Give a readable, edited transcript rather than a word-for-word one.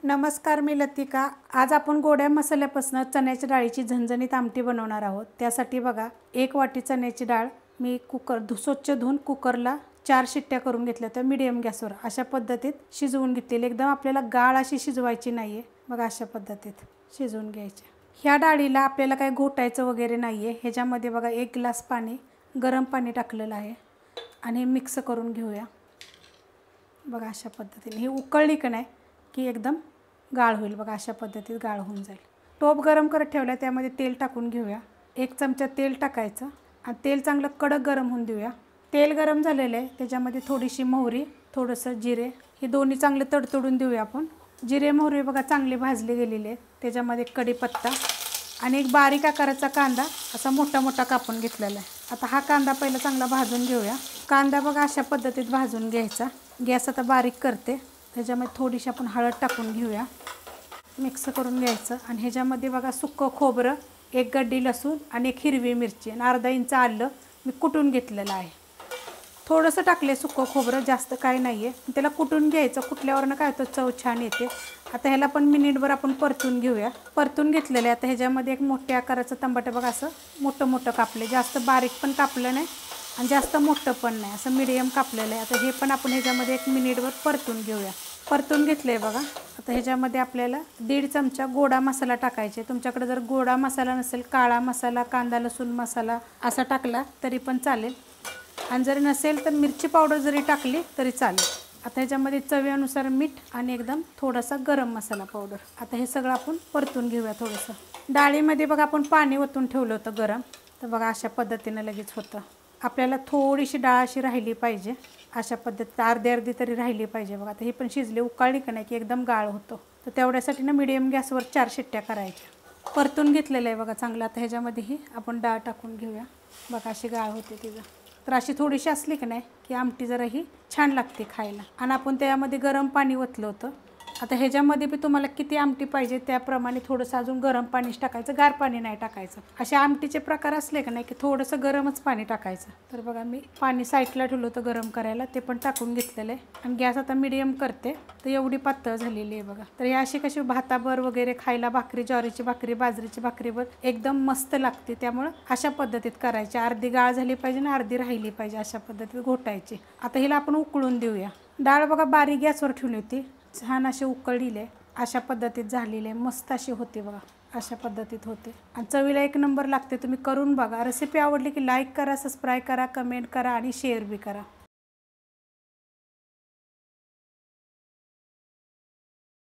नमस्कार, मी लतिका। आज आपण गोड्या मसाल्यापासून चण्याच्या डाळीची झणझणीत आमटी बनवणार आहोत। त्यासाठी बघा 1 वाटी चण्याची डाळ मी स्वच्छ धुवून कुकरला 4 शिट्ट्या करून घेतल्या तर मीडियम गॅसवर अशा पद्धतीत शिजवून घेतली। एकदम आपल्याला गाळ अशी शिजवायची नाहीये, बघा अशा पद्धतीत शिजवून घ्यायची। ह्या डाळीला आपल्याला काही घोटायचं वगैरे नाहीये। ह्याच्यामध्ये बघा 1 ग्लास पाणी, गरम पाणी टाकलेलं आहे आणि मिक्स करून घेऊया। बघा अशा पद्धतीने ही उकळली की नाही की एकदम गाळ होईल। बघा अशा पद्धतीत गाळ होऊन जाईल। टोप गरम करत ठेवला, त्यामध्ये तेल टाकून घेऊया। 1 चमचा तेल टाकायचं आणि तेल चांगलं कडक गरम होऊन देऊया। तेल गरम झालेलं आहे, त्याच्यामध्ये थोडीशी मोहरी, थोडंसं जिरे, हे दोन्ही चांगले तडतडून देऊया आपण। जिरे मोहरी बघा चांगली भाजली गेलेली आहे। त्याच्यामध्ये कढीपत्ता आणि 1 बारीक आकाराचा कांदा असा मोठा मोठा कापून घेतलेला आहे। आता हा कांदा पहिला चांगला भाजून घेऊया। कांदा बघा अशा पद्धतीत भाजून घ्यायचा। गॅस आता बारीक करते। त्याच्यामध्ये थोडीशी आपण हळद टाकून घेऊया, मिक्स करून घ्यायचं। आणि ह्याच्यामध्ये बघा सुक्कं खोबरं, 1 गड्डी लसूण आणि 1 हिरवी मिरची आणि अर्धा इंच आलं मी कुटून घेतलेलं आहे। थोडंसं टाकले सुक्कं खोबरं, जास्त काय नाही आहे। त्याला कुटून घ्यायचं, कुटल्यावरनं काय होतं चव छान येते। आता ह्याला पण मिनिटभर आपण परतून घेऊया। परतून घेतलेलं आहे। आता ह्याच्यामध्ये 1 मोठ्या आकाराचं टमाटर बघा असं मोठं मोठं कापले, जास्त बारीक पण कापलं नाही आणि जास्त मोठं पण नाही, असं मीडियम कापलेलं आहे। आता हे पण आपण ह्याच्यामध्ये 1 मिनिटभर परतून घेऊया। परतून घेतले बघा। आता ह्याच्यामध्ये आपल्याला 1.5 चमचा गोडा मसाला टाकायचे। तुमच्याकडे जर गोडा मसाला नसेल, काळा मसाला, कांदा लसूण मसाला असा टाकला तरी पण चालेल, आणि जर नसेल तर मिरची पावडर जरी टाकली तरी चालेल। आता ह्याच्यामध्ये चवीनुसार मीठ आणि एकदम थोडासा गरम मसाला पावडर। आता हे सगळं आपण परतून घेऊया। थोडंसं डाळीमध्ये बघा आपण पाणी ओतून ठेवलं होतं गरम, तर बघा अशा पद्धतीनं लगेच होतं। आपल्याला थोडीशी डाळ अशी राहिली पाहिजे, अशा पद्धतीत अर्धी तरी राहिली पाहिजे। बघा आता ही पण शिजली, उकळली की नाही की एकदम गाळ होतो, तर तेवढ्यासाठी ना मीडियम गॅसवर 4 शिट्ट्या करायच्या। परतून घेतलेलं आहे बघा चांगलं। आता ह्याच्यामध्येही आपण डाळ टाकून घेऊया। बघा अशी गाळ होते तिचं, तर अशी थोडीशी असली की नाही की आमटी जराही छान लागते खायला। आणि आपण त्यामध्ये गरम पाणी ओतलं होतं। आता ह्याच्यामध्ये बी तुम्हाला किती आमटी पाहिजे त्याप्रमाणे थोडंसं अजून गरम पाणीच टाकायचं, गार पाणी नाही टाकायचं। अशा आमटीचे प्रकार असले की नाही की थोडंसं गरमच पाणी टाकायचं। तर बघा मी पाणी साईडला ठेवलं होतं गरम करायला, ते पण टाकून घेतलेलं आहे आणि गॅस आता मीडियम करते। तर एवढी पातळ झालेली आहे बघा। तर ही अशी कशी भाताबर वगैरे खायला, भाकरी, ज्वारीची भाकरी, बाजरीची भाकरीवर एकदम मस्त लागते। त्यामुळे अशा पद्धतीत करायची, अर्धी गाळ झाली पाहिजे आणि अर्धी राहिली पाहिजे, अशा पद्धतीत घोटायची। आता हिला आपण उकळून देऊया। डाळ बघा बारीक गॅसवर ठेवली होती, छान अशी उकळलेले, अशा पद्धतीत झालेले मस्त अशी होते बघा। अशा पद्धतीत होते आणि चवीला 1 नंबर लागते। तुम्ही करून बघा। रेसिपी आवडली की लाईक करा, सबस्क्राईब करा, कमेंट करा आणि शेअर बी करा।